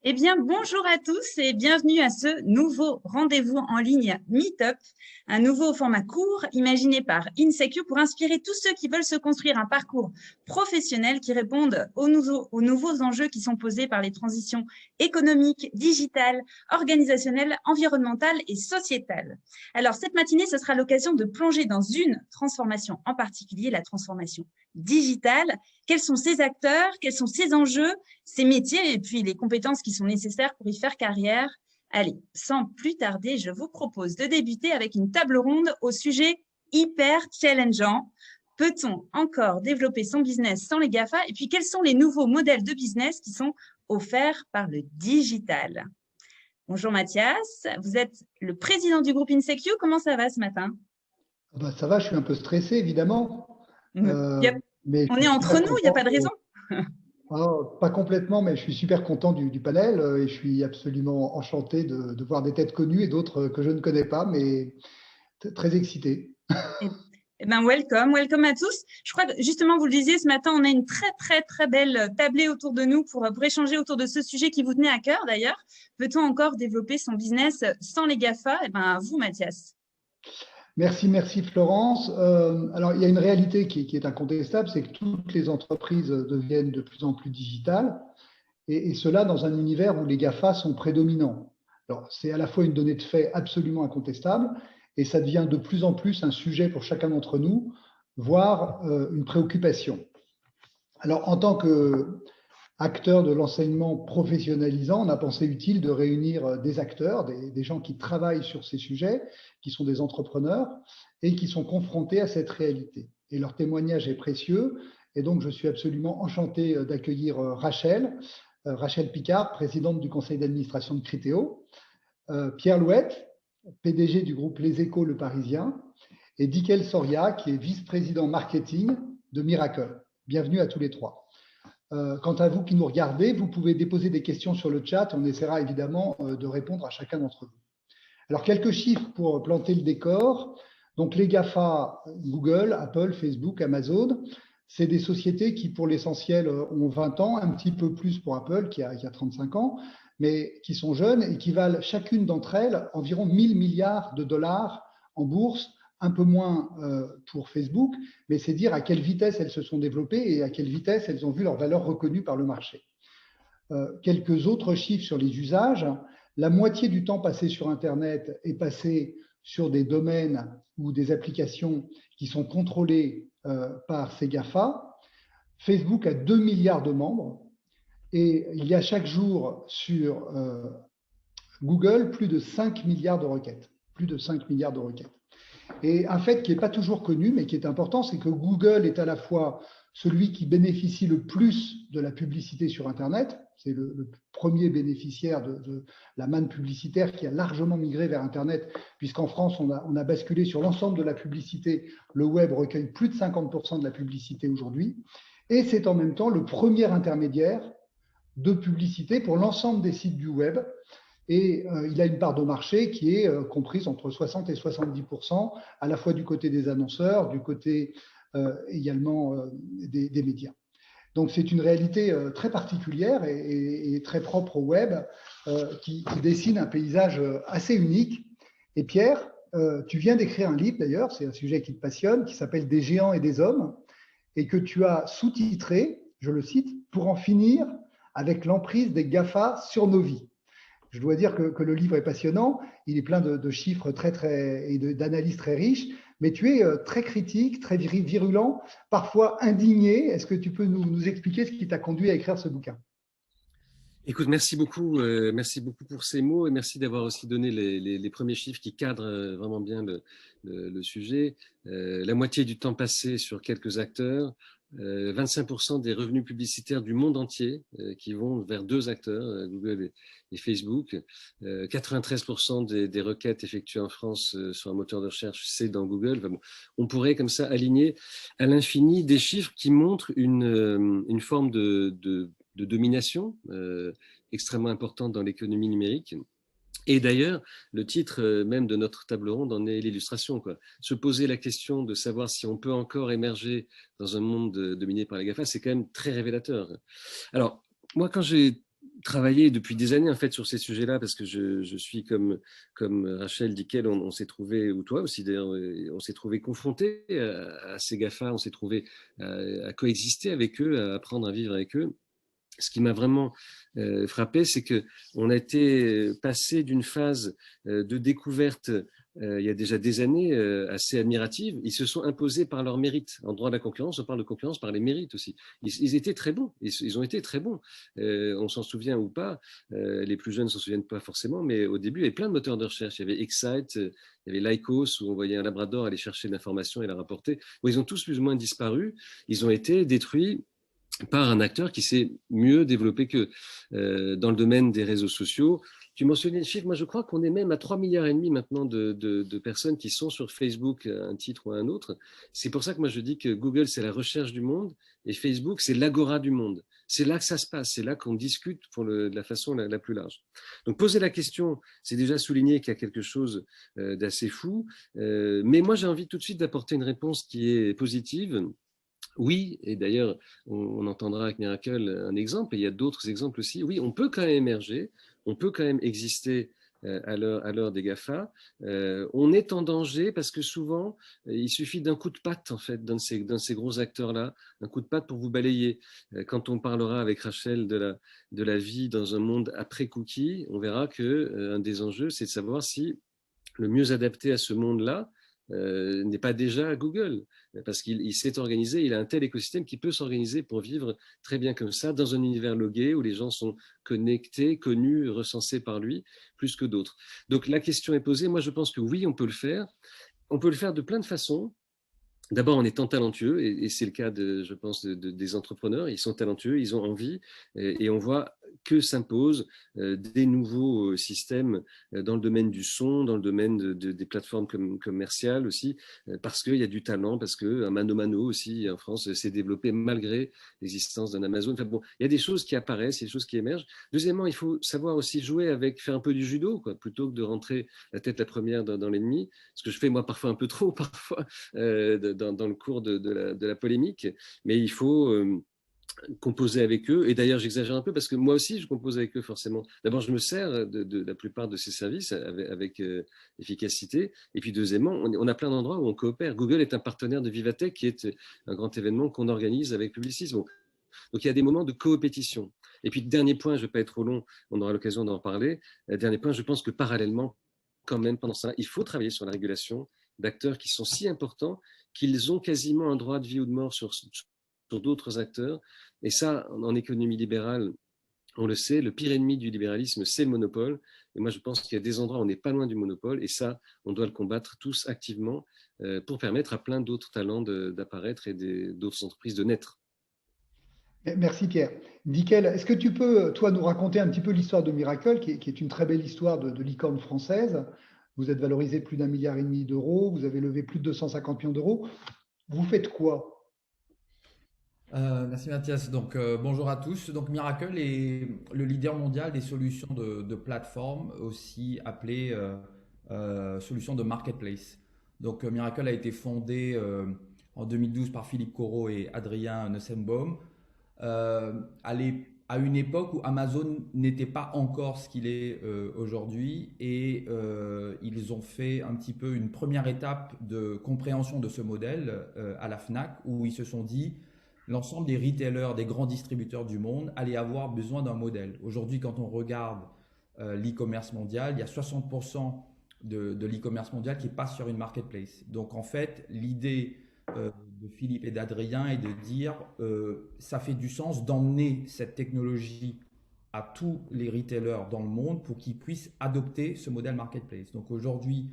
Eh bien, bonjour à tous et bienvenue à ce nouveau rendez-vous en ligne Meetup, un nouveau format court imaginé par InSecure pour inspirer tous ceux qui veulent se construire un parcours professionnel qui réponde aux nouveaux enjeux qui sont posés par les transitions économiques, digitales, organisationnelles, environnementales et sociétales. Alors, cette matinée, ce sera l'occasion de plonger dans une transformation en particulier, la transformation digitale. Quels sont ses acteurs, quels sont ses enjeux, ses métiers et puis les compétences qui sont nécessaires pour y faire carrière. Allez, sans plus tarder, je vous propose de débuter avec une table ronde au sujet hyper challengeant. Peut-on encore développer son business sans les GAFA? Et puis, quels sont les nouveaux modèles de business qui sont offerts par le digital? Bonjour Mathias, vous êtes le président du groupe InSecure. Comment ça va ce matin? Ça va, je suis un peu stressé, évidemment, mais je On est suis entre super nous, il n'y a content. pas de raison. Pas complètement, mais je suis super content du panel et je suis absolument enchanté de voir des têtes connues et d'autres que je ne connais pas, mais très excité. Eh ben, welcome à tous. Je crois que justement, vous le disiez, ce matin, on a une très belle tablée autour de nous pour échanger autour de ce sujet qui vous tenait à cœur d'ailleurs. Peut-on encore développer son business sans les GAFA? Eh ben, à vous, Mathias. Merci Florence. Alors, il y a une réalité qui est incontestable, c'est que toutes les entreprises deviennent de plus en plus digitales et cela dans un univers où les GAFA sont prédominants. Alors, c'est à la fois une donnée de fait absolument incontestable et ça devient de plus en plus un sujet pour chacun d'entre nous, voire une préoccupation. Alors, en tant qu'acteur de l'enseignement professionnalisant, on a pensé utile de réunir des acteurs, des gens qui travaillent sur ces sujets, qui sont des entrepreneurs et qui sont confrontés à cette réalité. Et leur témoignage est précieux. Et donc, je suis absolument enchanté d'accueillir Rachel Picard, présidente du conseil d'administration de Criteo, Pierre Louette, PDG du groupe Les Échos Le Parisien, et Dickel Soria, qui est vice-président marketing de Miracle. Bienvenue à tous les trois. Quant à vous qui nous regardez, vous pouvez déposer des questions sur le chat. On essaiera évidemment de répondre à chacun d'entre vous. Alors, quelques chiffres pour planter le décor. Donc, les GAFA, Google, Apple, Facebook, Amazon, c'est des sociétés qui, pour l'essentiel, ont 20 ans, un petit peu plus pour Apple, qui a 35 ans, mais qui sont jeunes et qui valent chacune d'entre elles environ 1000 milliards de dollars en bourse, un peu moins pour Facebook, mais c'est dire à quelle vitesse elles se sont développées et à quelle vitesse elles ont vu leur valeur reconnue par le marché. Quelques autres chiffres sur les usages. La moitié du temps passé sur Internet est passé sur des domaines ou des applications qui sont contrôlées par ces GAFA. Facebook a 2 milliards de membres et il y a chaque jour sur Google plus de 5 milliards de requêtes. Plus de 5 milliards de requêtes. Et un fait qui n'est pas toujours connu, mais qui est important, c'est que Google est à la fois celui qui bénéficie le plus de la publicité sur Internet. C'est le premier bénéficiaire de la manne publicitaire qui a largement migré vers Internet, puisqu'en France, on a basculé sur l'ensemble de la publicité. Le web recueille plus de 50% de la publicité aujourd'hui. Et c'est en même temps le premier intermédiaire de publicité pour l'ensemble des sites du web. Et il a une part de marché qui est comprise entre 60 et 70%, à la fois du côté des annonceurs, du côté également des médias. Donc c'est une réalité très particulière et très propre au web qui dessine un paysage assez unique. Et Pierre, tu viens d'écrire un livre d'ailleurs, c'est un sujet qui te passionne, qui s'appelle Des géants et des hommes, et que tu as sous-titré, je le cite, pour en finir avec l'emprise des GAFA sur nos vies. Je dois dire que le livre est passionnant, il est plein de chiffres et d'analyses très riches, mais tu es très critique, très virulent, parfois indigné. Est-ce que tu peux nous expliquer ce qui t'a conduit à écrire ce bouquin? Écoute, merci beaucoup pour ces mots et merci d'avoir aussi donné les premiers chiffres qui cadrent vraiment bien le sujet. La moitié du temps passé sur quelques acteurs, 25% des revenus publicitaires du monde entier qui vont vers deux acteurs, Google et Facebook. 93% des requêtes effectuées en France sur un moteur de recherche, c'est dans Google. Enfin bon, on pourrait comme ça aligner à l'infini des chiffres qui montrent une forme de domination extrêmement importante dans l'économie numérique. Et d'ailleurs, le titre même de notre table ronde en est l'illustration. Se poser la question de savoir si on peut encore émerger dans un monde dominé par les GAFA, c'est quand même très révélateur. Alors, moi, quand j'ai travaillé depuis des années en fait sur ces sujets-là parce que je suis comme Rachel Dickel, on s'est trouvé, ou toi aussi d'ailleurs, on s'est trouvé confronté à ces GAFA, on s'est trouvé à coexister avec eux, à apprendre à vivre avec eux. Ce qui m'a vraiment frappé, c'est que on a été passé d'une phase de découverte il y a déjà des années assez admirative. Ils se sont imposés par leur mérite. En droit de la concurrence, on parle de concurrence par les mérites aussi. Ils étaient très bons. Ils ont été très bons. On s'en souvient ou pas. Les plus jeunes ne s'en souviennent pas forcément, mais au début, il y avait plein de moteurs de recherche. Il y avait Excite, il y avait Lycos, où on voyait un labrador aller chercher de l'information et la rapporter. Bon, ils ont tous plus ou moins disparu. Ils ont été détruits par un acteur qui s'est mieux développé que dans le domaine des réseaux sociaux. Tu mentionnais le chiffre, moi je crois qu'on est même à 3,5 milliards maintenant de personnes qui sont sur Facebook, un titre ou un autre. C'est pour ça que moi je dis que Google c'est la recherche du monde et Facebook c'est l'agora du monde. C'est là que ça se passe, c'est là qu'on discute de la façon la plus large. Donc poser la question, c'est déjà souligner qu'il y a quelque chose d'assez fou, mais moi j'ai envie tout de suite d'apporter une réponse qui est positive. Oui, et d'ailleurs, on entendra avec Miracle un exemple, et il y a d'autres exemples aussi. Oui, on peut quand même émerger, on peut quand même exister à l'heure des GAFA. On est en danger parce que souvent, il suffit d'un coup de patte, en fait, d'un de ces gros acteurs-là, un coup de patte pour vous balayer. Quand on parlera avec Rachel de la vie dans un monde après cookies, on verra qu'un des enjeux, c'est de savoir si le mieux adapté à ce monde-là, n'est pas déjà Google, parce qu'il s'est organisé, il a un tel écosystème qui peut s'organiser pour vivre très bien comme ça, dans un univers logué où les gens sont connectés, connus, recensés par lui, plus que d'autres. Donc la question est posée, moi je pense que oui, on peut le faire. On peut le faire de plein de façons. D'abord en étant talentueux, et c'est le cas, je pense, des entrepreneurs. Ils sont talentueux, ils ont envie, et on voit que s'imposent des nouveaux systèmes dans le domaine du son, dans le domaine des plateformes commerciales aussi, parce qu'il y a du talent, parce qu'un mano mano aussi en France s'est développé malgré l'existence d'un Amazon. Enfin bon, il y a des choses qui apparaissent, il y a des choses qui émergent. Deuxièmement, il faut savoir aussi jouer avec, faire un peu du judo, quoi, plutôt que de rentrer la tête la première dans l'ennemi, ce que je fais moi parfois un peu trop, parfois, dans le cours de la polémique, mais il faut composer avec eux. Et d'ailleurs, j'exagère un peu parce que moi aussi, je compose avec eux forcément. D'abord, je me sers de la plupart de ces services avec efficacité. Et puis, deuxièmement, on a plein d'endroits où on coopère. Google est un partenaire de Vivatech, qui est un grand événement qu'on organise avec Publicis. Bon. Donc, il y a des moments de coopétition. Et puis, dernier point, je ne vais pas être trop long, on aura l'occasion d'en parler. Dernier point, je pense que parallèlement, quand même, pendant ça, il faut travailler sur la régulation d'acteurs qui sont si importants qu'ils ont quasiment un droit de vie ou de mort sur d'autres acteurs. Et ça, en économie libérale, on le sait, le pire ennemi du libéralisme, c'est le monopole. Et moi, je pense qu'il y a des endroits où on n'est pas loin du monopole. Et ça, on doit le combattre tous activement pour permettre à plein d'autres talents d'apparaître et d'autres entreprises de naître. Merci Pierre. Dickel, est-ce que tu peux, toi, nous raconter un petit peu l'histoire de Miracle, qui est une très belle histoire de licorne française. Vous êtes valorisé plus d'1,5 milliard d'euros, vous avez levé plus de 250 millions d'euros. Vous faites quoi? Merci Mathias. Donc bonjour à tous. Donc Miracle est le leader mondial des solutions de plateforme, aussi appelées solutions de marketplace. Donc Miracle a été fondé en 2012 par Philippe Corot et Adrien Neusenbaum à une époque où Amazon n'était pas encore ce qu'il est aujourd'hui, et ils ont fait un petit peu une première étape de compréhension de ce modèle à la Fnac, où ils se sont dit l'ensemble des retailers, des grands distributeurs du monde allaient avoir besoin d'un modèle. Aujourd'hui, quand on regarde l'e-commerce mondial, il y a 60% de l'e-commerce mondial qui passe sur une marketplace. Donc en fait, l'idée de Philippe et d'Adrien est de dire ça fait du sens d'emmener cette technologie à tous les retailers dans le monde pour qu'ils puissent adopter ce modèle marketplace. Donc aujourd'hui,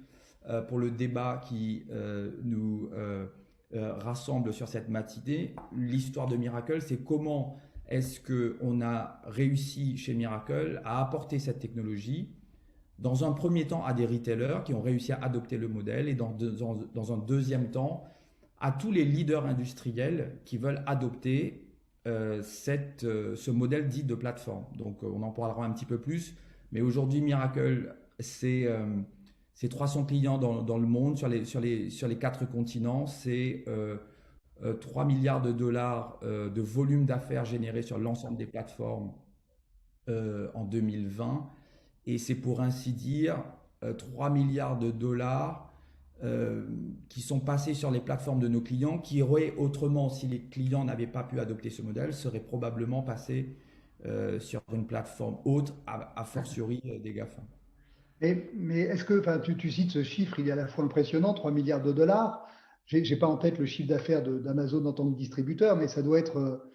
pour le débat qui nous rassemble sur cette matinée, l'histoire de Miracle, c'est comment est-ce qu'on a réussi chez Miracle à apporter cette technologie dans un premier temps à des retailers qui ont réussi à adopter le modèle, et dans un deuxième temps à tous les leaders industriels qui veulent adopter ce modèle dit de plateforme. Donc on en parlera un petit peu plus, mais aujourd'hui Miracle, c'est 300 clients dans le monde, sur les 4 continents, c'est 3 milliards de dollars de volume d'affaires générés sur l'ensemble des plateformes en 2020. Et c'est pour ainsi dire 3 milliards de dollars qui sont passés sur les plateformes de nos clients, qui auraient autrement, si les clients n'avaient pas pu adopter ce modèle, seraient probablement passés sur une plateforme autre, a fortiori des GAFA. Mais est-ce que, enfin, tu cites ce chiffre, il est à la fois impressionnant, 3 milliards de dollars. Je n'ai pas en tête le chiffre d'affaires d'Amazon en tant que distributeur, mais ça doit être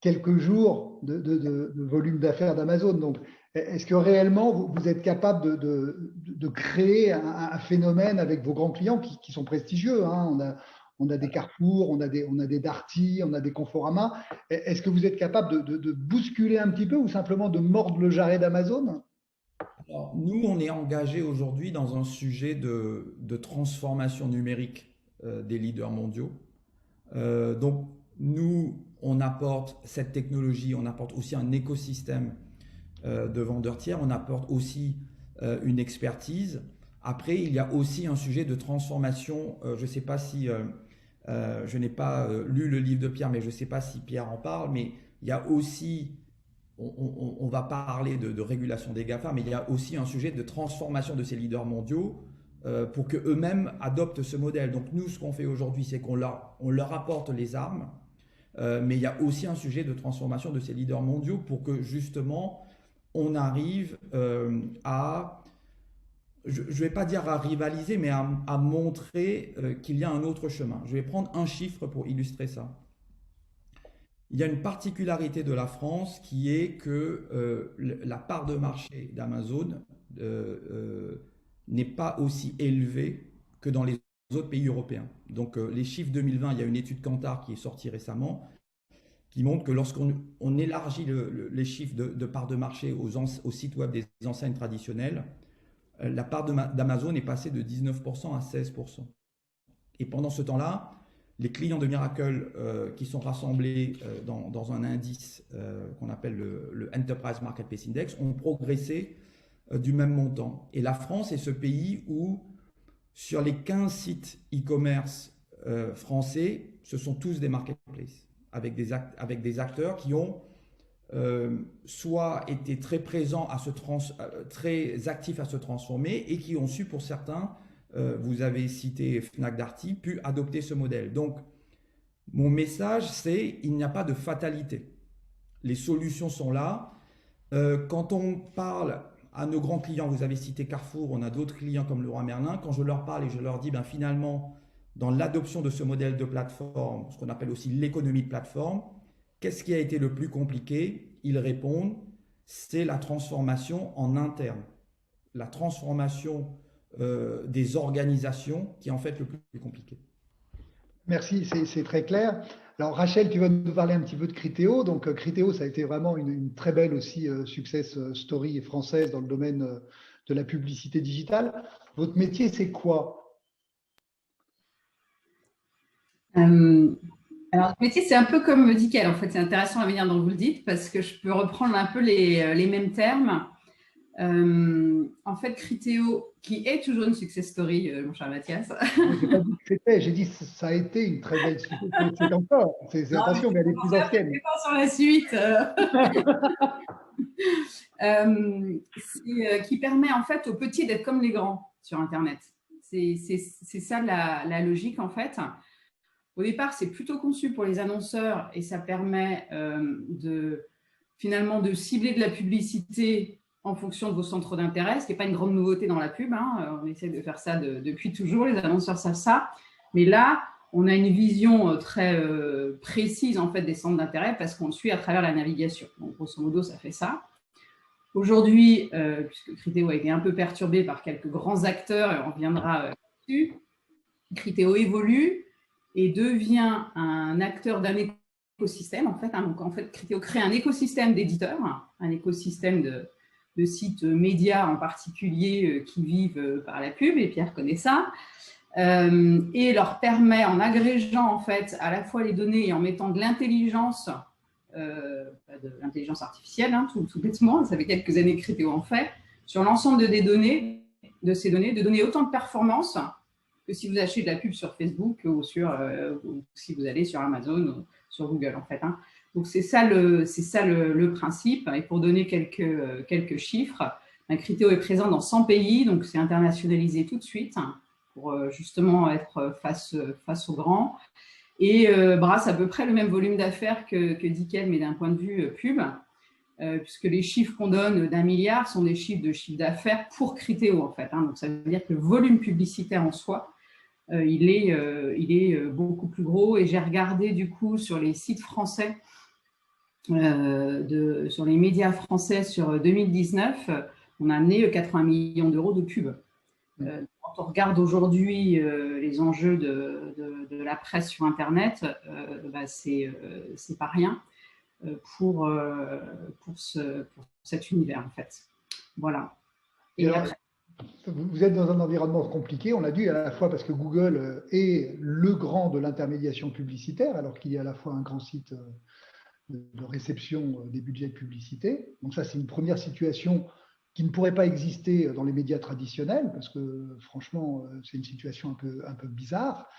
quelques jours de volume d'affaires d'Amazon. Donc, est-ce que réellement, vous êtes capable de créer un phénomène avec vos grands clients qui sont prestigieux, hein? On a des Carrefour, on a des Darty, on a des Conforama. Est-ce que vous êtes capable de bousculer un petit peu ou simplement de mordre le jarret d'Amazon? Alors, nous, on est engagé aujourd'hui dans un sujet de transformation numérique des leaders mondiaux. Donc, nous, on apporte cette technologie, on apporte aussi un écosystème de vendeurs tiers, on apporte aussi une expertise. Après, il y a aussi un sujet de transformation. Je ne sais pas si, je n'ai pas lu le livre de Pierre, mais je ne sais pas si Pierre en parle, mais il y a aussi, on va parler de régulation des GAFA, mais il y a aussi un sujet de transformation de ces leaders mondiaux pour qu'eux-mêmes adoptent ce modèle. Donc nous, ce qu'on fait aujourd'hui, c'est qu'on leur apporte les armes, mais il y a aussi un sujet de transformation de ces leaders mondiaux pour que justement on arrive à, je ne vais pas dire à rivaliser, mais à montrer qu'il y a un autre chemin. Je vais prendre un chiffre pour illustrer ça. Il y a une particularité de la France qui est que la part de marché d'Amazon n'est pas aussi élevée que dans les autres pays européens. Donc les chiffres 2020, il y a une étude Kantar qui est sortie récemment qui montre que lorsqu'on élargit les chiffres de part de marché au site web des enseignes traditionnelles, la part d'Amazon est passée de 19% à 16%. Et pendant ce temps-là, les clients de Miracle qui sont rassemblés dans un indice qu'on appelle le Enterprise Marketplace Index ont progressé du même montant. Et la France est ce pays où, sur les 15 sites e-commerce français, ce sont tous des marketplaces, avec des acteurs qui ont soit été très présents, très actifs à se transformer et qui ont su, pour certains, vous avez cité Fnac Darty, pu adopter ce modèle. Donc, mon message, c'est il n'y a pas de fatalité. Les solutions sont là. Quand on parle à nos grands clients, vous avez cité Carrefour, on a d'autres clients comme Leroy Merlin, quand je leur parle et je leur dis, finalement, dans l'adoption de ce modèle de plateforme, ce qu'on appelle aussi l'économie de plateforme, qu'est-ce qui a été le plus compliqué? Ils répondent, c'est la transformation en interne, la transformation des organisations qui est en fait le plus compliqué. Merci, c'est très clair. Alors Rachel, tu vas nous parler un petit peu de Criteo. Donc Criteo, ça a été vraiment une très belle aussi success story française dans le domaine de la publicité digitale. Votre métier, c'est quoi? Alors, le métier, c'est un peu comme Dickel, en fait. C'est intéressant la manière dont vous le dites parce que je peux reprendre un peu les mêmes termes. En fait, Criteo, qui est toujours une success story, mon cher Mathias. J'ai pas dit que c'était, j'ai dit ça a été une très belle success story. C'est encore, attention, mais elle est plus ancienne. Pas sur la suite. Qui permet en fait aux petits d'être comme les grands sur Internet. C'est ça la logique en fait. Au départ, c'est plutôt conçu pour les annonceurs et ça permet finalement de cibler de la publicité en fonction de vos centres d'intérêt, ce qui n'est pas une grande nouveauté dans la pub. On essaie de faire ça depuis toujours, les annonceurs savent ça. Mais là, on a une vision très précise en fait, des centres d'intérêt parce qu'on le suit à travers la navigation. Donc, grosso modo, ça fait ça. Aujourd'hui, puisque Criteo a été un peu perturbé par quelques grands acteurs, et on reviendra dessus, Criteo évolue et devient un acteur d'un écosystème. En fait, donc, en fait, Criteo crée un écosystème d'éditeurs, un écosystème de sites médias en particulier qui vivent par la pub, et Pierre connaît ça, et leur permet, en agrégeant en fait à la fois les données et en mettant de l'intelligence artificielle, tout bêtement, ça fait quelques années que Criteo en fait, sur l'ensemble de ces données, de donner autant de performance que si vous achetez de la pub sur Facebook ou si vous allez sur Amazon ou sur Google, en fait. Hein. Donc, c'est ça le principe. Et pour donner quelques chiffres, Criteo est présent dans 100 pays, donc c'est internationalisé tout de suite pour justement être face aux grands. Et brasse à peu près le même volume d'affaires que Dickel, mais d'un point de vue pub, puisque les chiffres qu'on donne d'1 milliard sont des chiffres d'affaires pour Criteo, en fait. Hein. Donc, ça veut dire que le volume publicitaire en soi, il est beaucoup plus gros. Et j'ai regardé, du coup, sur les sites français, sur les médias français sur 2019, on a amené 80 millions d'euros de pub. Quand on regarde aujourd'hui les enjeux de la presse sur Internet, c'est pas rien pour cet univers, en fait. Voilà. Et après, vous êtes dans un environnement compliqué, on l'a dit, à la fois parce que Google est le grand de l'intermédiation publicitaire, alors qu'il y a à la fois un grand site de réception des budgets de publicité. Donc ça, c'est une première situation qui ne pourrait pas exister dans les médias traditionnels, parce que franchement, c'est une situation un peu bizarre.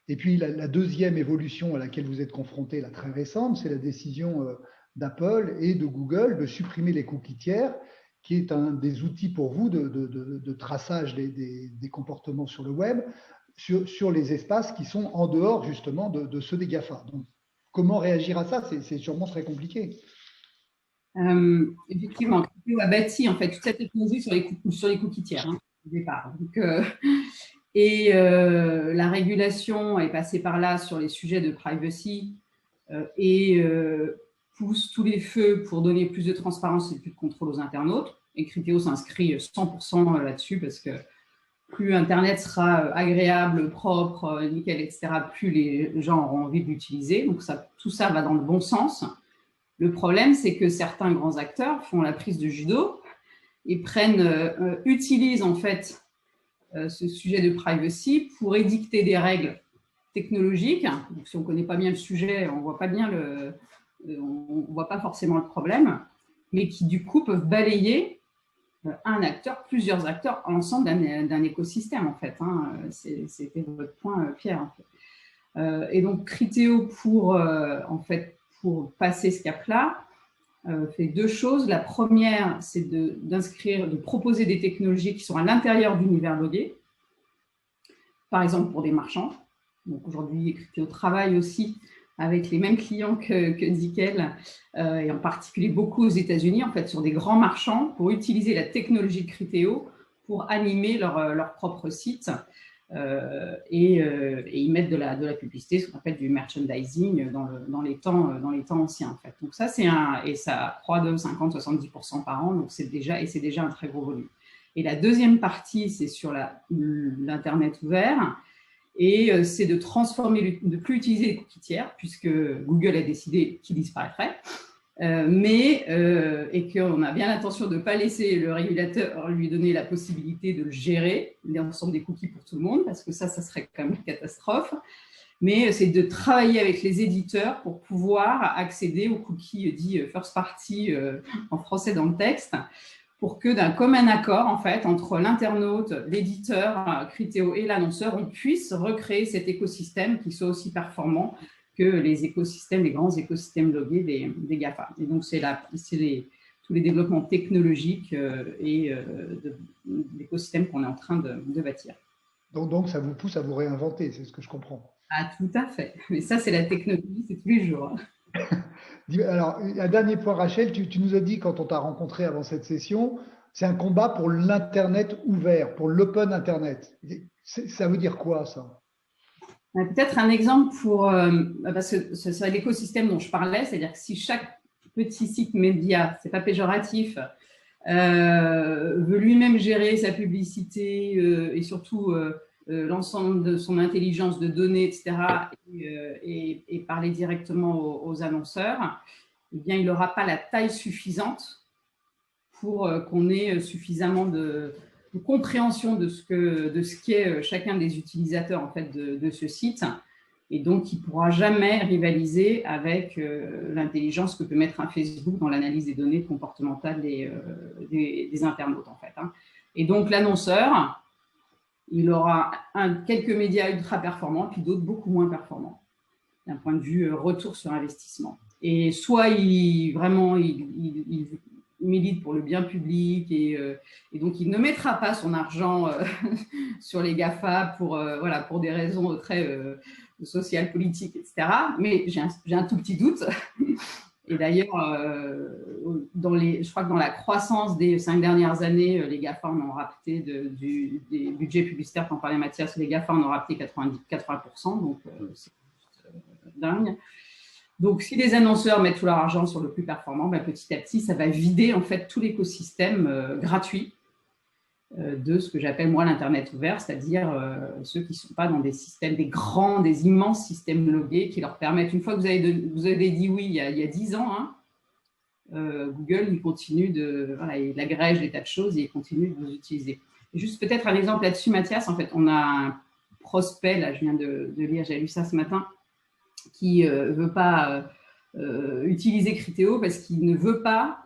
Et puis la deuxième évolution à laquelle vous êtes confronté, la très récente, c'est la décision d'Apple et de Google de supprimer les cookies tiers, qui est un des outils pour vous de traçage des comportements sur le web, sur les espaces qui sont en dehors justement de ceux des GAFA. Donc, comment réagir à ça? C'est sûrement très compliqué. Effectivement, Criteo a bâti en fait toute cette technologie sur les cookies tiers au départ. Donc, la régulation est passée par là sur les sujets de privacy et pousse tous les feux pour donner plus de transparence et plus de contrôle aux internautes. Et Criteo s'inscrit 100% là-dessus parce que plus Internet sera agréable, propre, nickel, etc., plus les gens auront envie de l'utiliser. Donc tout ça va dans le bon sens. Le problème, c'est que certains grands acteurs font la prise de judo et utilisent en fait ce sujet de privacy pour édicter des règles technologiques. Donc, si on ne connaît pas bien le sujet, on ne voit pas forcément le problème, mais qui du coup peuvent balayer un acteur, plusieurs acteurs, l'ensemble d'un écosystème en fait. Hein. C'était votre point, Pierre. En fait. Et donc Criteo pour passer ce cap-là, fait deux choses. La première, c'est de proposer des technologies qui sont à l'intérieur de l'univers logué, par exemple pour des marchands. Donc aujourd'hui, Criteo travaille aussi avec les mêmes clients que Dickel, et en particulier beaucoup aux États-Unis, en fait, sur des grands marchands, pour utiliser la technologie de Criteo pour animer leur propre site. Et ils mettent de la publicité, ce qu'on appelle du merchandising dans les temps anciens en fait. Donc ça et ça croît de 50-70% par an, donc c'est déjà un très gros volume. Et la deuxième partie, c'est sur l'internet ouvert, et c'est de plus utiliser les cookies tiers, puisque Google a décidé qu'ils disparaîtraient. Et qu'on a bien l'intention de ne pas laisser le régulateur lui donner la possibilité de gérer l'ensemble des cookies pour tout le monde, parce que ça serait quand même une catastrophe. Mais c'est de travailler avec les éditeurs pour pouvoir accéder aux cookies dits first party en français dans le texte, pour que d'un commun accord, en fait, entre l'internaute, l'éditeur, Criteo et l'annonceur, on puisse recréer cet écosystème qui soit aussi performant que les grands écosystèmes logués des GAFA. Et donc, c'est tous les développements technologiques et d'écosystèmes qu'on est en train de bâtir. Donc, ça vous pousse à vous réinventer, c'est ce que je comprends. Ah, tout à fait. Mais ça, c'est la technologie, c'est tous les jours. Alors, un dernier point, Rachel, tu nous as dit quand on t'a rencontré avant cette session, c'est un combat pour l'Internet ouvert, pour l'open Internet. Ça veut dire quoi, ça? Peut-être un exemple parce que c'est l'écosystème dont je parlais, c'est-à-dire que si chaque petit site média, c'est pas péjoratif, veut lui-même gérer sa publicité et surtout l'ensemble de son intelligence de données, etc., et parler directement aux annonceurs, eh bien, il n'aura pas la taille suffisante pour qu'on ait suffisamment de compréhension de ce qu'est chacun des utilisateurs en fait, de ce site. Et donc, il ne pourra jamais rivaliser avec l'intelligence que peut mettre un Facebook dans l'analyse des données comportementales des internautes. En fait, hein. Et donc, l'annonceur il aura quelques médias ultra performants, puis d'autres beaucoup moins performants, d'un point de vue retour sur investissement. Et soit il milite pour le bien public et donc il ne mettra pas son argent sur les GAFA pour des raisons très sociales, politiques, etc. Mais j'ai un tout petit doute. Et d'ailleurs, je crois que dans la croissance des 5 dernières années, les GAFA en ont rapté des budgets publicitaires, quand on parlait Mathias, les GAFA en ont rapté 80%, donc c'est dingue. Donc, si les annonceurs mettent tout leur argent sur le plus performant, ben, petit à petit, ça va vider en fait tout l'écosystème gratuit de ce que j'appelle moi l'Internet ouvert, c'est-à-dire ceux qui ne sont pas dans des systèmes, des immenses systèmes logués qui leur permettent, une fois que vous avez dit oui il y a 10 ans, hein, Google, il continue il agrège des tas de choses et il continue de vous utiliser. Et juste peut-être un exemple là-dessus, Mathias, en fait, on a un prospect, là je viens de lire, j'ai lu ça ce matin, qui ne veut pas utiliser Criteo parce qu'il ne veut pas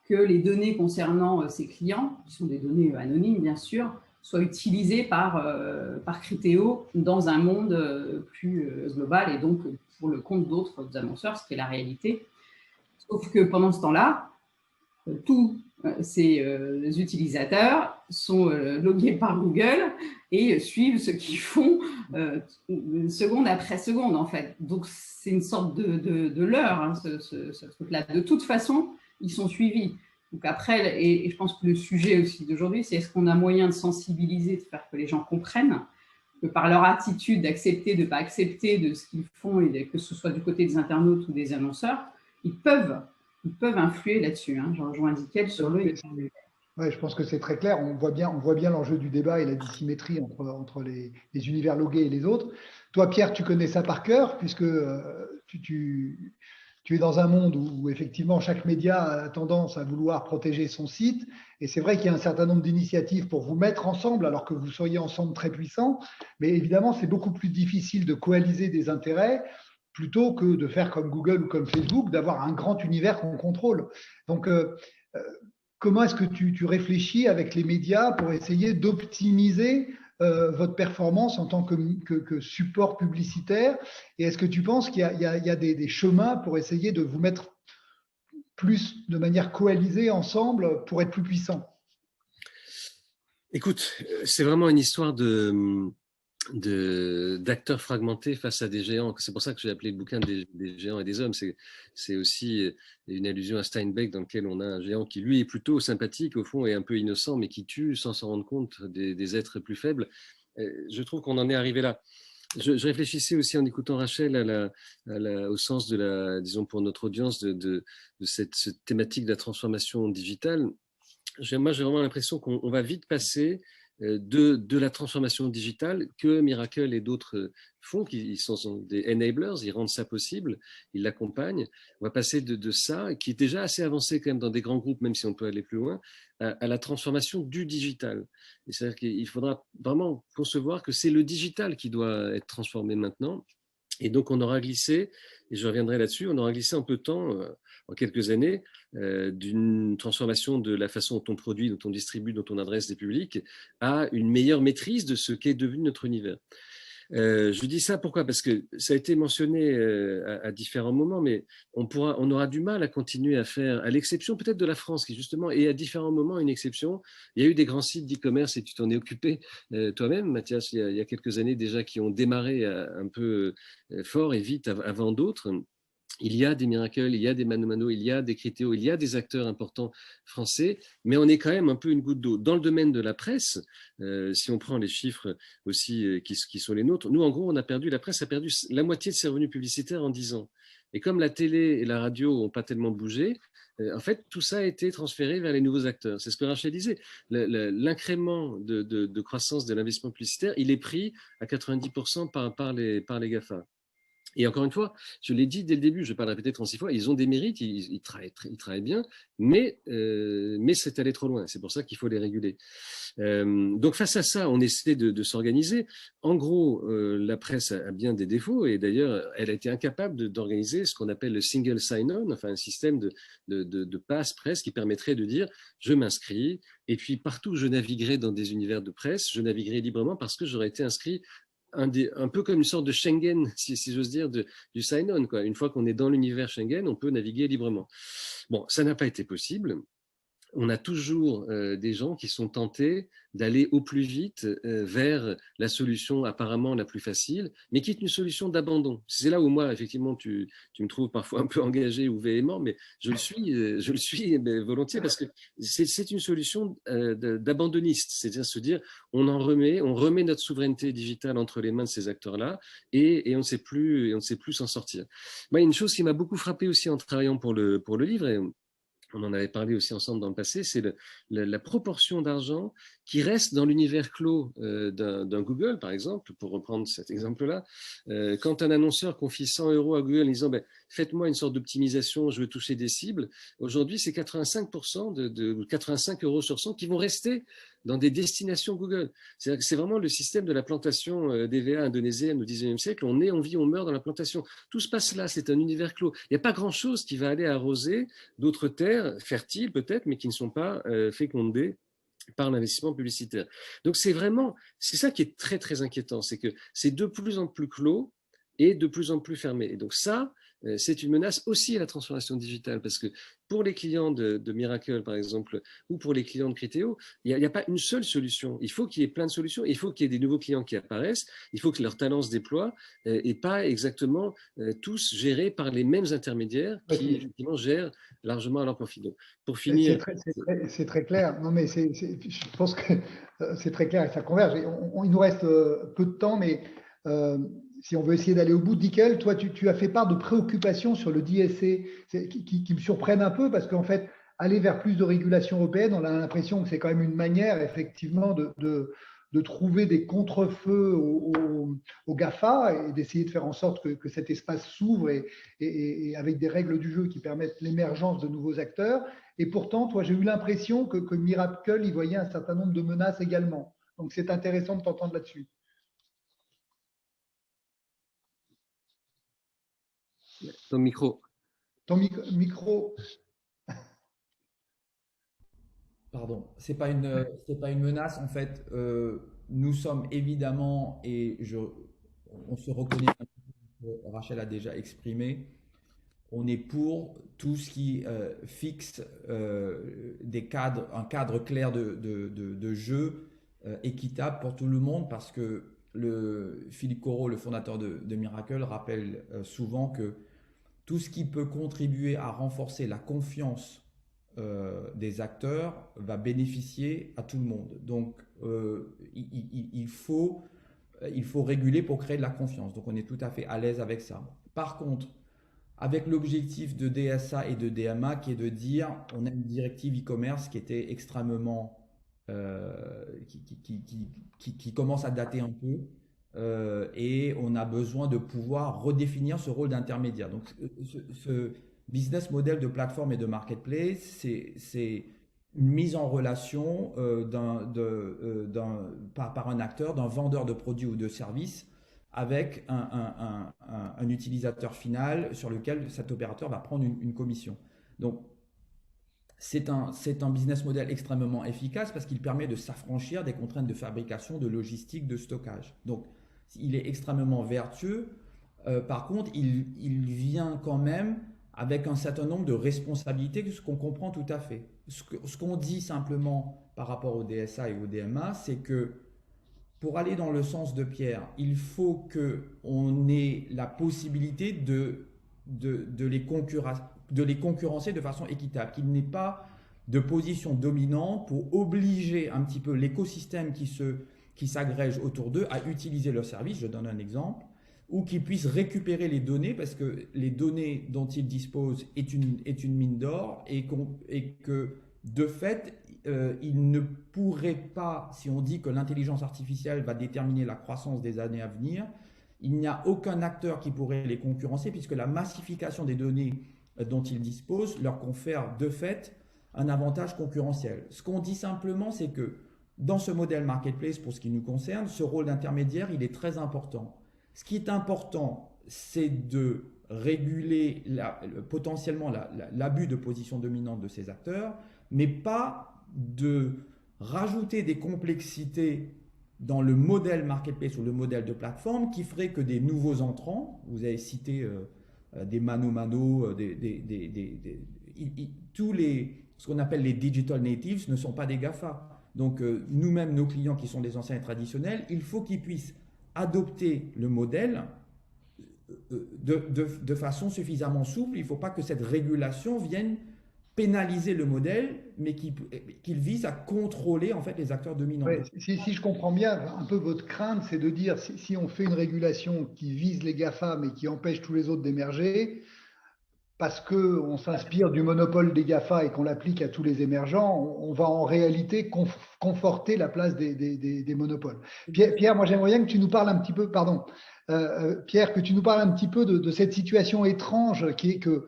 que les données concernant ses clients, qui sont des données anonymes bien sûr, soient utilisées par Criteo dans un monde plus global et donc pour le compte d'autres annonceurs, ce qui est la réalité. Sauf que pendant ce temps-là, tous ces utilisateurs sont logués par Google et suivent ce qu'ils font seconde après seconde, en fait. Donc, c'est une sorte de leurre, hein, ce truc-là. De toute façon, ils sont suivis. Donc après, et je pense que le sujet aussi d'aujourd'hui, c'est est-ce qu'on a moyen de sensibiliser, de faire que les gens comprennent que par leur attitude d'accepter, de ne pas accepter de ce qu'ils font, et que ce soit du côté des internautes ou des annonceurs, ils peuvent influer là-dessus. Hein. Je rejoins Dickel sur le... Ouais, je pense que c'est très clair. On voit bien l'enjeu du débat et la dissymétrie entre les univers logués et les autres. Toi, Pierre, tu connais ça par cœur, puisque tu es dans un monde où effectivement chaque média a tendance à vouloir protéger son site. Et c'est vrai qu'il y a un certain nombre d'initiatives pour vous mettre ensemble, alors que vous seriez ensemble très puissants. Mais évidemment, c'est beaucoup plus difficile de coaliser des intérêts plutôt que de faire comme Google ou comme Facebook, d'avoir un grand univers qu'on contrôle. Donc, comment est-ce que tu réfléchis avec les médias pour essayer d'optimiser votre performance en tant que support publicitaire? Et est-ce que tu penses qu'il y a des chemins pour essayer de vous mettre plus de manière coalisée ensemble pour être plus puissant? Écoute, c'est vraiment une histoire d'acteurs fragmentés face à des géants. C'est pour ça que j'ai appelé le bouquin des géants et des hommes. C'est aussi une allusion à Steinbeck, dans lequel on a un géant qui, lui, est plutôt sympathique, au fond, et un peu innocent, mais qui tue sans s'en rendre compte des êtres plus faibles. Je trouve qu'on en est arrivé là. Je réfléchissais aussi en écoutant Rachel au sens disons pour notre audience, de cette thématique de la transformation digitale. Moi, j'ai vraiment l'impression qu'on va vite passer de la transformation digitale que Miracle et d'autres font, qui sont des enablers, ils rendent ça possible, ils l'accompagnent. On va passer de ça, qui est déjà assez avancé quand même dans des grands groupes, même si on peut aller plus loin, à la transformation du digital. C'est-à-dire qu'il faudra vraiment concevoir que c'est le digital qui doit être transformé maintenant. Et donc, on aura glissé, et je reviendrai là-dessus, on aura glissé en peu de temps, en quelques années, d'une transformation de la façon dont on produit, dont on distribue, dont on adresse des publics, à une meilleure maîtrise de ce qu'est devenu notre univers. Je dis ça pourquoi? Parce que ça a été mentionné à différents moments, mais on aura du mal à continuer à faire, à l'exception peut-être de la France, qui justement est à différents moments une exception. Il y a eu des grands sites d'e-commerce, et tu t'en es occupé toi-même, Mathias, il y a quelques années déjà, qui ont démarré un peu fort et vite avant d'autres. Il y a des Miracles, il y a des Mano Mano, il y a des Criteo, il y a des acteurs importants français, mais on est quand même un peu une goutte d'eau. Dans le domaine de la presse, si on prend les chiffres aussi qui sont les nôtres, nous en gros, la presse a perdu la moitié de ses revenus publicitaires en 10 ans. Et comme la télé et la radio n'ont pas tellement bougé, en fait, tout ça a été transféré vers les nouveaux acteurs. C'est ce que Rachel disait. L'incrément de croissance de l'investissement publicitaire, il est pris à 90% par les GAFA. Et encore une fois, je l'ai dit dès le début, je ne vais pas le répéter 36 fois, ils ont des mérites, ils travaillent bien, mais c'est allé trop loin. C'est pour ça qu'il faut les réguler. Donc face à ça, on essaie de s'organiser. En gros, la presse a bien des défauts, et d'ailleurs, elle a été incapable d'organiser ce qu'on appelle le single sign-on, enfin un système de passe presse qui permettrait de dire je m'inscris, et puis partout où je naviguerai dans des univers de presse, je naviguerai librement parce que j'aurais été inscrit un peu comme une sorte de Schengen, si j'ose dire, du sign-on. Une fois qu'on est dans l'univers Schengen, on peut naviguer librement. Bon, ça n'a pas été possible. On a toujours des gens qui sont tentés d'aller au plus vite vers la solution apparemment la plus facile, mais qui est une solution d'abandon. C'est là où moi, effectivement, tu me trouves parfois un peu engagé ou véhément, mais je le suis volontiers parce que c'est une solution d'abandonniste, c'est-à-dire se dire on remet notre souveraineté digitale entre les mains de ces acteurs-là et on ne sait plus s'en sortir. Moi, il y a une chose qui m'a beaucoup frappé aussi en travaillant pour le livre, et on en avait parlé aussi ensemble dans le passé, c'est la proportion d'argent qui reste dans l'univers clos d'un Google, par exemple, pour reprendre cet exemple-là. Quand un annonceur confie 100 € à Google en disant faites-moi une sorte d'optimisation, je veux toucher des cibles, aujourd'hui c'est 85% 85 € sur 100 qui vont rester dans des destinations Google. C'est vraiment le système de la plantation d'EVA indonésienne au XIXe siècle. On naît, on vit, on meurt dans la plantation. Tout se passe là, c'est un univers clos. Il n'y a pas grand-chose qui va aller arroser d'autres terres fertiles peut-être, mais qui ne sont pas fécondées par l'investissement publicitaire. Donc c'est ça qui est très très inquiétant, c'est que c'est de plus en plus clos et de plus en plus fermé. Et donc ça, c'est une menace aussi à la transformation digitale, parce que pour les clients de Miracle, par exemple, ou pour les clients de Criteo, il n'y a pas une seule solution. Il faut qu'il y ait plein de solutions. Il faut qu'il y ait des nouveaux clients qui apparaissent. Il faut que leurs talents se déploient et pas exactement tous gérés par les mêmes intermédiaires qui, effectivement, gèrent largement à leur profit. Donc, pour finir… C'est très clair. Non, mais je pense que c'est très clair et ça converge. Il nous reste peu de temps, mais… si on veut essayer d'aller au bout, Dickel, toi, tu as fait part de préoccupations sur le DSA qui me surprennent un peu parce qu'en fait, aller vers plus de régulation européenne, on a l'impression que c'est quand même une manière, effectivement, de trouver des contre-feux aux GAFA et d'essayer de faire en sorte que cet espace s'ouvre et avec des règles du jeu qui permettent l'émergence de nouveaux acteurs. Et pourtant, toi, j'ai eu l'impression que Miracle y voyait un certain nombre de menaces également. Donc, c'est intéressant de t'entendre là-dessus. Ton micro. Ton micro. Pardon, c'est pas une menace en fait. Nous sommes évidemment on se reconnaît. Rachel a déjà exprimé. On est pour tout ce qui fixe un cadre clair de jeu équitable pour tout le monde, parce que Philippe Corot, le fondateur de Miracle, rappelle souvent que tout ce qui peut contribuer à renforcer la confiance des acteurs va bénéficier à tout le monde. Donc, il faut réguler pour créer de la confiance. Donc, on est tout à fait à l'aise avec ça. Par contre, avec l'objectif de DSA et de DMA qui est de dire, on a une directive e-commerce qui était extrêmement… qui commence à dater un peu. Et on a besoin de pouvoir redéfinir ce rôle d'intermédiaire. Donc, ce business model de plateforme et de marketplace, c'est une mise en relation par un acteur, d'un vendeur de produits ou de services avec un utilisateur final sur lequel cet opérateur va prendre une commission. Donc, c'est un business model extrêmement efficace parce qu'il permet de s'affranchir des contraintes de fabrication, de logistique, de stockage. Donc, il est extrêmement vertueux. Par contre, il vient quand même avec un certain nombre de responsabilités, ce qu'on comprend tout à fait. Ce qu'on dit simplement par rapport au DSA et au DMA, c'est que pour aller dans le sens de Pierre, il faut qu'on ait la possibilité de les concurrencer de façon équitable, qu'il n'y ait pas de position dominante pour obliger un petit peu l'écosystème qui s'agrègent autour d'eux à utiliser leur service. Je donne un exemple, ou qu'ils puissent récupérer les données, parce que les données dont ils disposent est une mine d'or, et que de fait, ils ne pourraient pas, si on dit que l'intelligence artificielle va déterminer la croissance des années à venir, il n'y a aucun acteur qui pourrait les concurrencer puisque la massification des données dont ils disposent leur confère de fait un avantage concurrentiel. Ce qu'on dit simplement, c'est que dans ce modèle marketplace, pour ce qui nous concerne, ce rôle d'intermédiaire, il est très important. Ce qui est important, c'est de réguler potentiellement l'abus de position dominante de ces acteurs, mais pas de rajouter des complexités dans le modèle marketplace ou le modèle de plateforme qui ferait que des nouveaux entrants, vous avez cité des mano-mano, tous ce qu'on appelle les digital natives ne sont pas des GAFA. Donc nous-mêmes, nos clients qui sont des anciens et traditionnels, il faut qu'ils puissent adopter le modèle de façon suffisamment souple. Il ne faut pas que cette régulation vienne pénaliser le modèle, mais qu'il vise à contrôler en fait les acteurs dominants. Ouais, si je comprends bien, un peu votre crainte, c'est de dire si on fait une régulation qui vise les GAFA mais qui empêche tous les autres d'émerger, parce qu'on s'inspire du monopole des GAFA et qu'on l'applique à tous les émergents, on va en réalité conforter la place des monopoles. Pierre, moi j'aimerais bien que tu nous parles un petit peu, pardon, Pierre, que tu nous parles un petit peu de cette situation étrange qui est que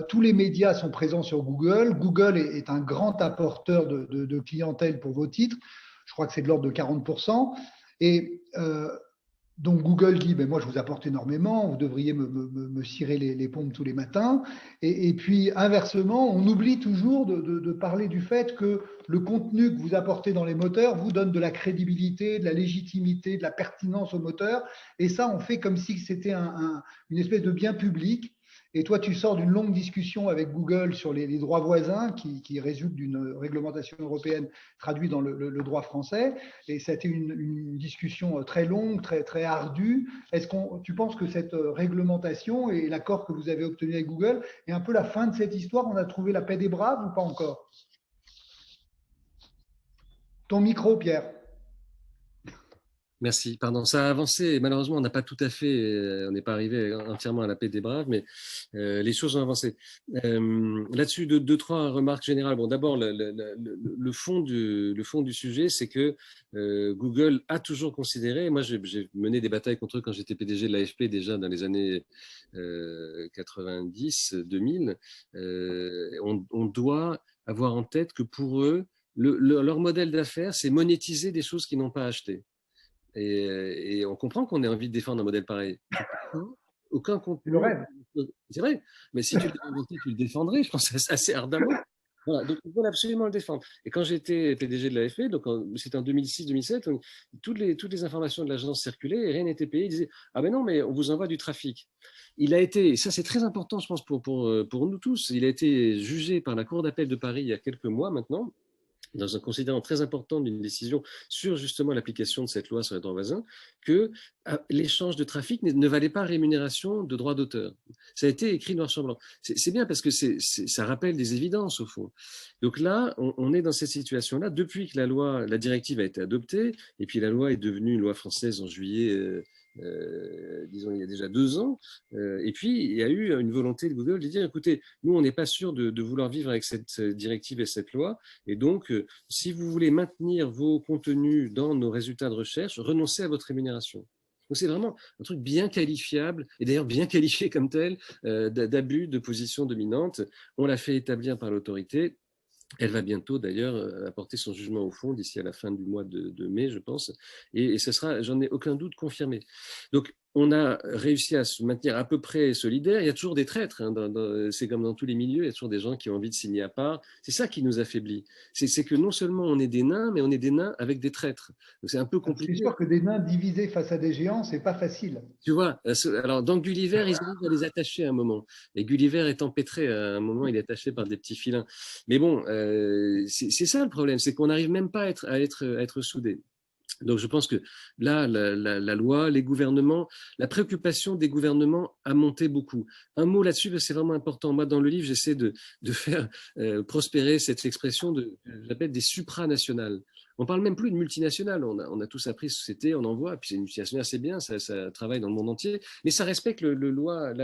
tous les médias sont présents sur Google. Google est un grand apporteur de clientèle pour vos titres. Je crois que c'est de l'ordre de 40%. Et donc Google dit, ben moi je vous apporte énormément, vous devriez me cirer les pompes tous les matins. Et puis inversement, on oublie toujours de parler du fait que le contenu que vous apportez dans les moteurs vous donne de la crédibilité, de la légitimité, de la pertinence au moteur. Et ça, on fait comme si c'était une espèce de bien public. Et toi, tu sors d'une longue discussion avec Google sur les droits voisins qui résultent d'une réglementation européenne traduite dans le droit français. Et ça a été une discussion très longue, très ardue. Est-ce que tu penses que cette réglementation et l'accord que vous avez obtenu avec Google est un peu la fin de cette histoire? On a trouvé la paix des braves ou pas encore? Ton micro, Pierre. Merci. Pardon, ça a avancé. Malheureusement, on n'a pas tout à fait, on n'est pas arrivé entièrement à la paix des braves, mais les choses ont avancé. Là-dessus, deux, trois remarques générales. Bon, d'abord, le fond du sujet, c'est que Google a toujours considéré, moi j'ai mené des batailles contre eux quand j'étais PDG de l'AFP déjà dans les années 90, 2000. On doit avoir en tête que pour eux, leur modèle d'affaires, c'est monétiser des choses qu'ils n'ont pas achetées. Et on comprend qu'on ait envie de défendre un modèle pareil. Aucun contenu. C'est vrai, mais si tu l'avais inventé, tu le défendrais, je pense, assez ardemment. Voilà, donc il faut absolument le défendre. Et quand j'étais PDG de l'AFP, donc c'était en 2006-2007, toutes les informations de l'agence circulaient et rien n'était payé. Ils disaient ah ben non, mais on vous envoie du trafic. Il a été, ça c'est très important, je pense, pour nous tous. Il a été jugé par la Cour d'appel de Paris il y a quelques mois maintenant, dans un considérant très important d'une décision sur justement l'application de cette loi sur les droits voisins, que l'échange de trafic ne valait pas rémunération de droits d'auteur. Ça a été écrit noir sur blanc. C'est bien parce que ça rappelle des évidences au fond. Donc là, on est dans cette situation-là depuis que la directive a été adoptée, et puis la loi est devenue une loi française en juillet disons il y a déjà 2 ans, et puis il y a eu une volonté de Google de dire écoutez, nous on n'est pas sûr de vouloir vivre avec cette directive et cette loi, et donc si vous voulez maintenir vos contenus dans nos résultats de recherche, renoncez à votre rémunération. Donc c'est vraiment un truc bien qualifiable, et d'ailleurs bien qualifié comme tel, d'abus de position dominante. On l'a fait établir par l'autorité. Elle va bientôt d'ailleurs apporter son jugement au fond d'ici à la fin du mois de mai, je pense, et ce sera, j'en ai aucun doute, confirmé. Donc on a réussi à se maintenir à peu près solidaire. Il y a toujours des traîtres, hein, c'est comme dans tous les milieux, il y a toujours des gens qui ont envie de signer à part. C'est ça qui nous affaiblit. C'est que non seulement on est des nains, mais on est des nains avec des traîtres. Donc c'est un peu compliqué. C'est sûr que des nains divisés face à des géants, c'est pas facile. Tu vois, alors dans Gulliver, ils arrivent à les attacher à un moment. Et Gulliver est empêtré à un moment, il est attaché par des petits filins. Mais bon, c'est ça le problème, c'est qu'on n'arrive même pas à être soudés. Donc je pense que là, la loi, les gouvernements, la préoccupation des gouvernements a monté beaucoup. Un mot là-dessus, parce que c'est vraiment important. Moi, dans le livre, j'essaie de faire prospérer cette expression j'appelle des supranationales. On ne parle même plus de multinationales. On a tous appris société, on en voit. Puis c'est une multinationale, c'est bien, ça travaille dans le monde entier. Mais ça respecte la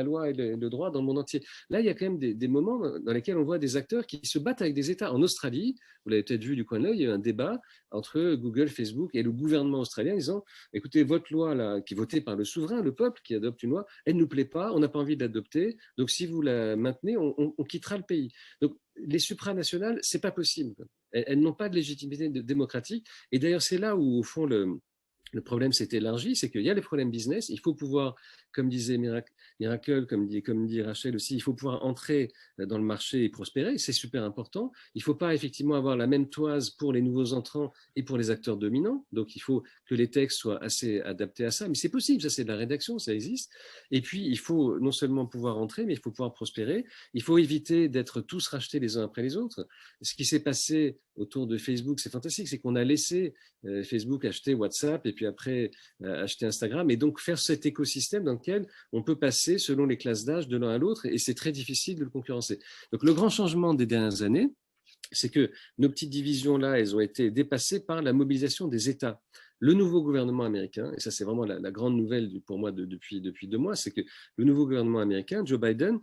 loi et le droit dans le monde entier. Là, il y a quand même des moments dans lesquels on voit des acteurs qui se battent avec des États. En Australie, vous l'avez peut-être vu du coin de l'œil, il y a eu un débat entre Google, Facebook et le gouvernement australien disant, écoutez, votre loi là, qui est votée par le souverain, le peuple qui adopte une loi, elle ne nous plaît pas, on n'a pas envie de l'adopter. Donc si vous la maintenez, on quittera le pays. Donc les supranationales, c'est pas possible. Elles n'ont pas de légitimité démocratique. Et d'ailleurs, c'est là où, au fond, le problème s'est élargi, c'est qu'il y a les problèmes business. Il faut pouvoir, comme disait Miracle, comme dit Rachel aussi, il faut pouvoir entrer dans le marché et prospérer. C'est super important. Il ne faut pas effectivement avoir la même toise pour les nouveaux entrants et pour les acteurs dominants. Donc, il faut que les textes soient assez adaptés à ça. Mais c'est possible, ça c'est de la rédaction, ça existe. Et puis, il faut non seulement pouvoir entrer, mais il faut pouvoir prospérer. Il faut éviter d'être tous rachetés les uns après les autres. Ce qui s'est passé autour de Facebook, c'est fantastique, c'est qu'on a laissé Facebook acheter WhatsApp et puis après acheter Instagram et donc faire cet écosystème dans lequel on peut passer selon les classes d'âge de l'un à l'autre et c'est très difficile de le concurrencer. Donc le grand changement des dernières années, c'est que nos petites divisions-là, elles ont été dépassées par la mobilisation des États. Le nouveau gouvernement américain, et ça c'est vraiment la grande nouvelle pour moi depuis 2 mois, c'est que le nouveau gouvernement américain, Joe Biden,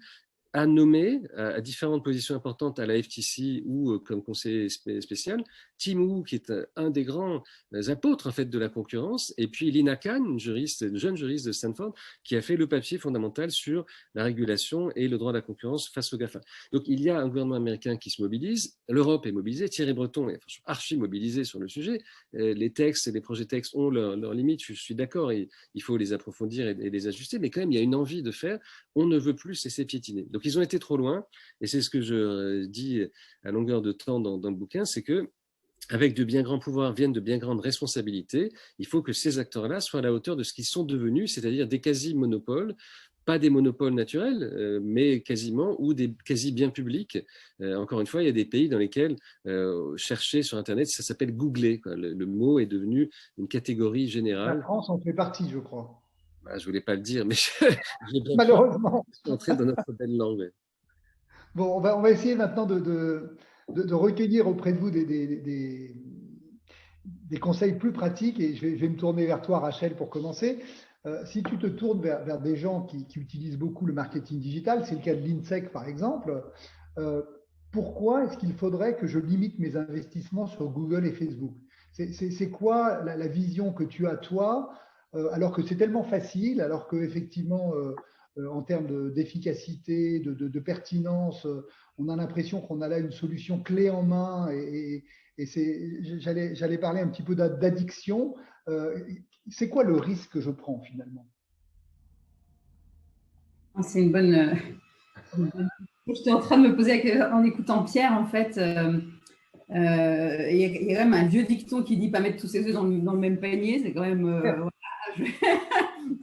a nommé à différentes positions importantes à la FTC ou comme conseiller spécial Tim Wu, qui est un des grands apôtres en fait de la concurrence, et puis Lina Khan, une jeune juriste de Stanford, qui a fait le papier fondamental sur la régulation et le droit de la concurrence face aux GAFA. Donc il y a un gouvernement américain qui se mobilise, l'Europe est mobilisée, Thierry Breton est archi mobilisé sur le sujet, les textes et les projets textes ont leurs limites, je suis d'accord, il faut les approfondir et les ajuster, mais quand même il y a une envie de faire, on ne veut plus laisser piétiner. Donc ils ont été trop loin, et c'est ce que je dis à longueur de temps dans le bouquin, c'est que avec de bien grands pouvoirs viennent de bien grandes responsabilités. Il faut que ces acteurs-là soient à la hauteur de ce qu'ils sont devenus, c'est-à-dire des quasi-monopoles, pas des monopoles naturels, mais quasiment, ou des quasi-biens publics. Encore une fois, il y a des pays dans lesquels chercher sur Internet, ça s'appelle googler. Le mot est devenu une catégorie générale. La France en fait partie, je crois. Je ne voulais pas le dire, mais malheureusement entrer dans notre belle langue. Bon, on va essayer maintenant de recueillir auprès de vous des conseils plus pratiques et je vais me tourner vers toi, Rachel, pour commencer. Si tu te tournes vers des gens qui utilisent beaucoup le marketing digital, c'est le cas de l'INSEC par exemple, pourquoi est-ce qu'il faudrait que je limite mes investissements sur Google et Facebook? C'est quoi la vision que tu as toi, alors que c'est tellement facile, alors qu'effectivement, en termes d'efficacité, de pertinence, on a l'impression qu'on a là une solution clé en main et j'allais parler un petit peu d'addiction. C'est quoi le risque que je prends finalement? C'est une bonne. J'étais en train de me poser en écoutant Pierre, en fait. Il y a quand même un vieux dicton qui dit pas mettre tous ses œufs dans le même panier. C'est quand même.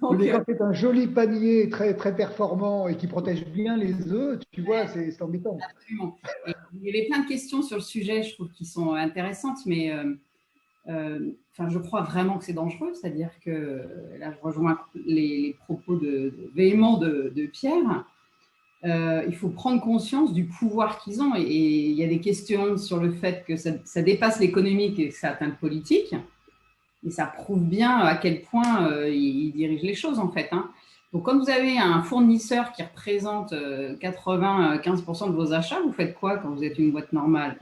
Donc, quand c'est un joli panier très, très performant et qui protège bien les œufs, tu vois, c'est embêtant. Absolument. Et il y avait plein de questions sur le sujet, je trouve, qui sont intéressantes, mais je crois vraiment que c'est dangereux. C'est-à-dire que, là, je rejoins les propos véhéments de Pierre. Il faut prendre conscience du pouvoir qu'ils ont. Et il y a des questions sur le fait que ça dépasse l'économique et que ça atteint le politique. Et ça prouve bien à quel point ils dirigent les choses, en fait. Donc, quand vous avez un fournisseur qui représente 95% de vos achats, vous faites quoi quand vous êtes une boîte normale?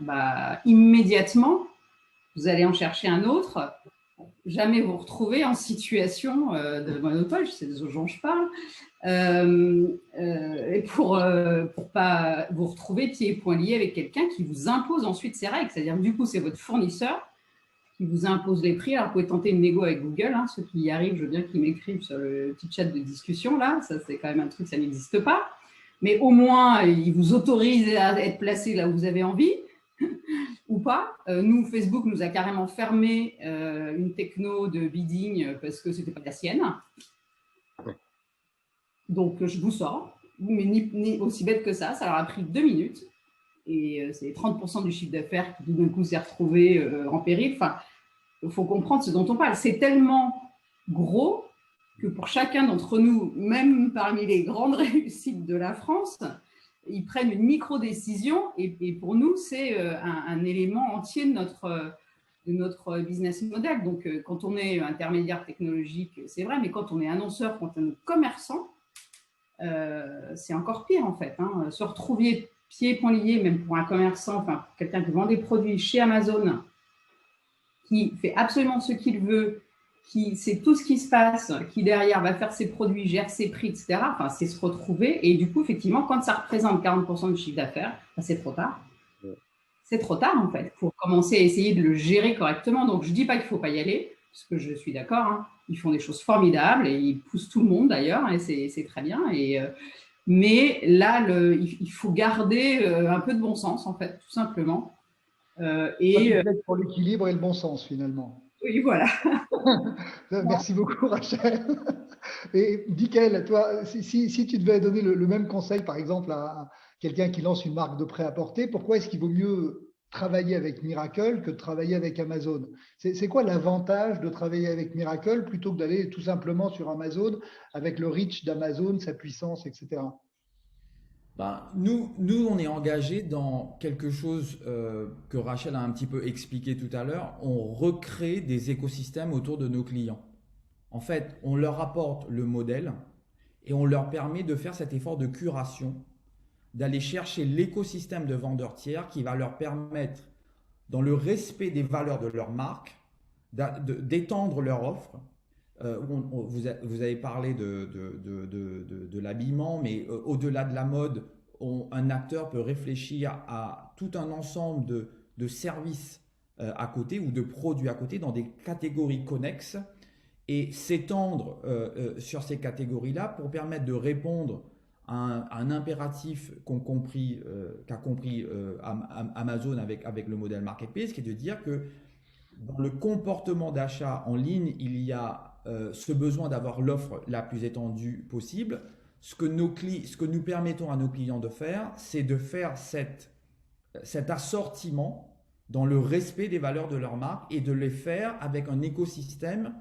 Immédiatement, vous allez en chercher un autre. Jamais vous retrouvez en situation de monopole, c'est de ce dont je parle. Et pour pas vous retrouver pieds et poings liés avec quelqu'un qui vous impose ensuite ses règles. C'est-à-dire du coup, c'est votre fournisseur qui vous impose les prix. Alors, vous pouvez tenter une négo avec Google. Ceux qui y arrivent, je veux bien qu'ils m'écrivent sur le petit chat de discussion. Là, ça, c'est quand même un truc, ça n'existe pas. Mais au moins, ils vous autorisent à être placé là où vous avez envie ou pas. Nous, Facebook nous a carrément fermé une techno de bidding parce que ce n'était pas la sienne. Donc, je vous sors. Mais ni aussi bête que ça leur a pris 2 minutes. Et c'est 30% du chiffre d'affaires qui, tout d'un coup, s'est retrouvé en péril. Enfin, il faut comprendre ce dont on parle. C'est tellement gros que pour chacun d'entre nous, même parmi les grandes réussites de la France, ils prennent une micro-décision et pour nous, c'est un élément entier de notre business model. Donc, quand on est intermédiaire technologique, c'est vrai, mais quand on est annonceur, quand on est commerçant, c'est encore pire en fait. Se retrouver pieds et poings liés, même pour un commerçant, enfin pour quelqu'un qui vend des produits chez Amazon, qui fait absolument ce qu'il veut, qui sait tout ce qui se passe, qui derrière va faire ses produits, gère ses prix, etc. Enfin, c'est se retrouver. Et du coup, effectivement, quand ça représente 40% du chiffre d'affaires, c'est trop tard. C'est trop tard en fait pour commencer à essayer de le gérer correctement. Donc, je ne dis pas qu'il ne faut pas y aller, parce que je suis d'accord. Ils font des choses formidables et ils poussent tout le monde d'ailleurs, et c'est très bien. Mais là, il faut garder un peu de bon sens en fait, tout simplement. Pour l'équilibre et le bon sens finalement. Oui, voilà. Merci beaucoup, Rachel. Et Dickel, toi, si tu devais donner le même conseil, par exemple, à quelqu'un qui lance une marque de prêt-à-porter, pourquoi est-ce qu'il vaut mieux travailler avec Miracle que de travailler avec Amazon? C'est quoi l'avantage de travailler avec Miracle plutôt que d'aller tout simplement sur Amazon avec le reach d'Amazon, sa puissance, etc.? Nous, on est engagé dans quelque chose que Rachel a un petit peu expliqué tout à l'heure. On recrée des écosystèmes autour de nos clients. En fait, on leur apporte le modèle et on leur permet de faire cet effort de curation, d'aller chercher l'écosystème de vendeurs tiers qui va leur permettre, dans le respect des valeurs de leur marque, d'étendre leur offre. Vous avez parlé de l'habillement, mais au-delà de la mode, un acteur peut réfléchir à tout un ensemble de services à côté ou de produits à côté dans des catégories connexes et s'étendre sur ces catégories-là pour permettre de répondre à un impératif qu'a compris Amazon avec le modèle marketplace, qui est de dire que dans le comportement d'achat en ligne, il y a ce besoin d'avoir l'offre la plus étendue possible. Ce que nous permettons à nos clients de faire, c'est de faire cet assortiment dans le respect des valeurs de leur marque et de les faire avec un écosystème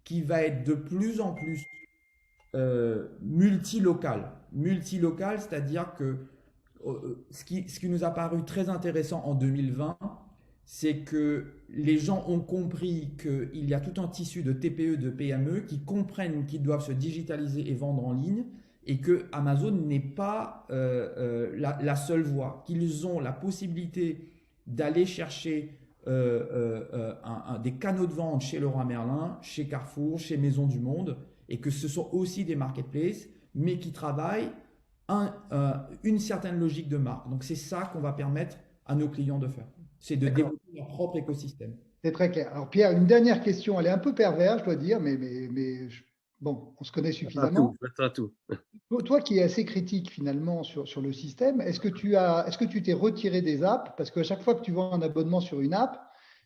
qui va être de plus en plus multilocal. Multilocal, c'est-à-dire que ce qui nous a paru très intéressant en 2020, c'est que les gens ont compris qu'il y a tout un tissu de TPE, de PME qui comprennent qu'ils doivent se digitaliser et vendre en ligne et que Amazon n'est pas la seule voie, qu'ils ont la possibilité d'aller chercher des canaux de vente chez Leroy Merlin, chez Carrefour, chez Maison du Monde et que ce sont aussi des marketplaces mais qui travaillent une certaine logique de marque. Donc c'est ça qu'on va permettre à nos clients de faire. C'est de développer leur propre écosystème. C'est très clair. Alors Pierre, une dernière question, elle est un peu perverse, je dois dire, mais bon, on se connaît suffisamment. Tout. Toi qui es assez critique finalement sur le système, est-ce que tu t'es retiré des apps? Parce qu'à chaque fois que tu vends un abonnement sur une app,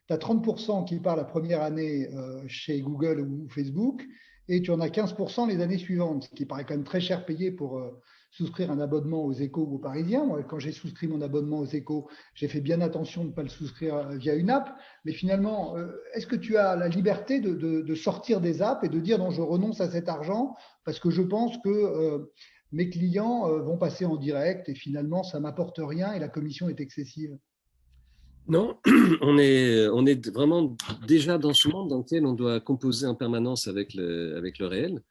tu as 30% qui part la première année chez Google ou Facebook et tu en as 15% les années suivantes, ce qui paraît quand même très cher payé pour souscrire un abonnement aux Échos ou aux Parisiens. Moi, quand j'ai souscrit mon abonnement aux Échos, j'ai fait bien attention de ne pas le souscrire via une app. Mais finalement, est-ce que tu as la liberté de sortir des apps et de dire non, je renonce à cet argent parce que je pense que mes clients vont passer en direct et finalement, ça ne m'apporte rien et la commission est excessive? Non, on est vraiment déjà dans ce monde dans lequel on doit composer en permanence avec le réel.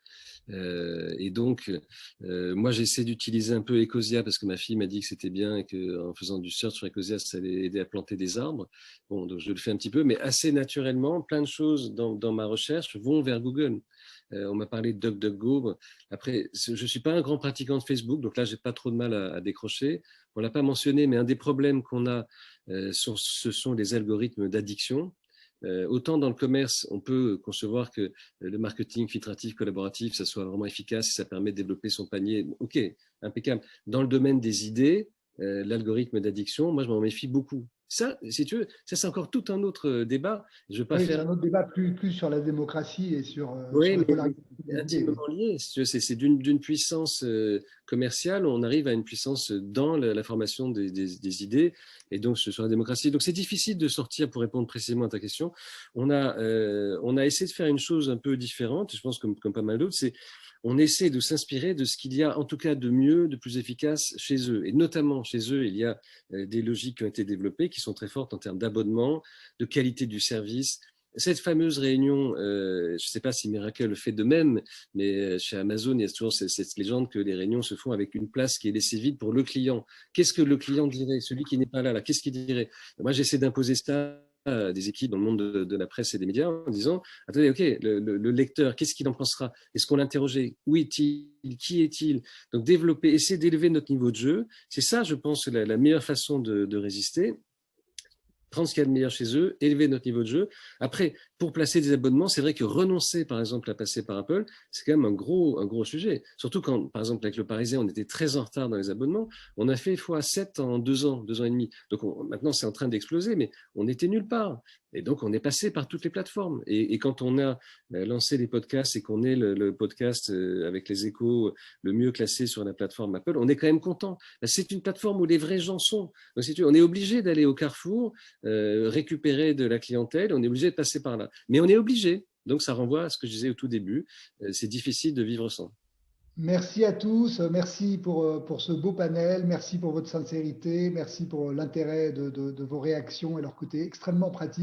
Et donc, moi, j'essaie d'utiliser un peu Ecosia parce que ma fille m'a dit que c'était bien et qu'en faisant du search sur Ecosia, ça allait aider à planter des arbres. Bon, donc je le fais un petit peu, mais assez naturellement, plein de choses dans ma recherche vont vers Google. On m'a parlé de DuckDuckGo. Après, je ne suis pas un grand pratiquant de Facebook, donc là, j'ai pas trop de mal à décrocher. On l'a pas mentionné, mais un des problèmes qu'on a, ce sont les algorithmes d'addiction. Autant dans le commerce, on peut concevoir que le marketing filtratif, collaboratif, ça soit vraiment efficace et ça permet de développer son panier. Ok, impeccable. Dans le domaine des idées, l'algorithme d'addiction, moi, je m'en méfie beaucoup. Ça, si tu veux, ça c'est encore tout un autre débat. Je veux pas faire un autre débat plus sur la démocratie et sur oui, la polarité. mais intimement lié. C'est d'une puissance commerciale, on arrive à une puissance dans la formation des idées et donc sur la démocratie. Donc c'est difficile de sortir, pour répondre précisément à ta question. On a essayé de faire une chose un peu différente, je pense comme pas mal d'autres, c'est on essaie de s'inspirer de ce qu'il y a en tout cas de mieux, de plus efficace chez eux. Et notamment chez eux, il y a des logiques qui ont été développées, qui sont très fortes en termes d'abonnement, de qualité du service. Cette fameuse réunion, je ne sais pas si Miracle le fait de même, mais chez Amazon, il y a toujours cette légende que les réunions se font avec une place qui est laissée vide pour le client. Qu'est-ce que le client dirait? Celui qui n'est pas là, qu'est-ce qu'il dirait? Moi, j'essaie d'imposer ça à des équipes dans le monde de la presse et des médias en disant, attendez, ok, le lecteur, qu'est-ce qu'il en pensera? Est-ce qu'on l'interrogeait? Où est-il? Qui est-il? Donc, développer, essayer d'élever notre niveau de jeu. C'est ça, je pense, la meilleure façon de résister. Prendre ce qu'il y a de meilleur chez eux, élever notre niveau de jeu. Après, pour placer des abonnements, c'est vrai que renoncer, par exemple, à passer par Apple, c'est quand même un gros sujet. Surtout quand, par exemple, avec le Parisien, on était très en retard dans les abonnements. On a fait x7 en 2 ans, 2 ans et demi. Donc maintenant, c'est en train d'exploser, mais on était nulle part. Et donc, on est passé par toutes les plateformes. Et quand on a lancé les podcasts et qu'on est le podcast avec les échos le mieux classé sur la plateforme Apple, on est quand même content. C'est une plateforme où les vrais gens sont. Donc, on est obligé d'aller au Carrefour, récupérer de la clientèle, on est obligé de passer par là. Mais on est obligé. Donc, ça renvoie à ce que je disais au tout début. C'est difficile de vivre sans. Merci à tous, merci pour ce beau panel, merci pour votre sincérité, merci pour l'intérêt de vos réactions et leur côté extrêmement pratique.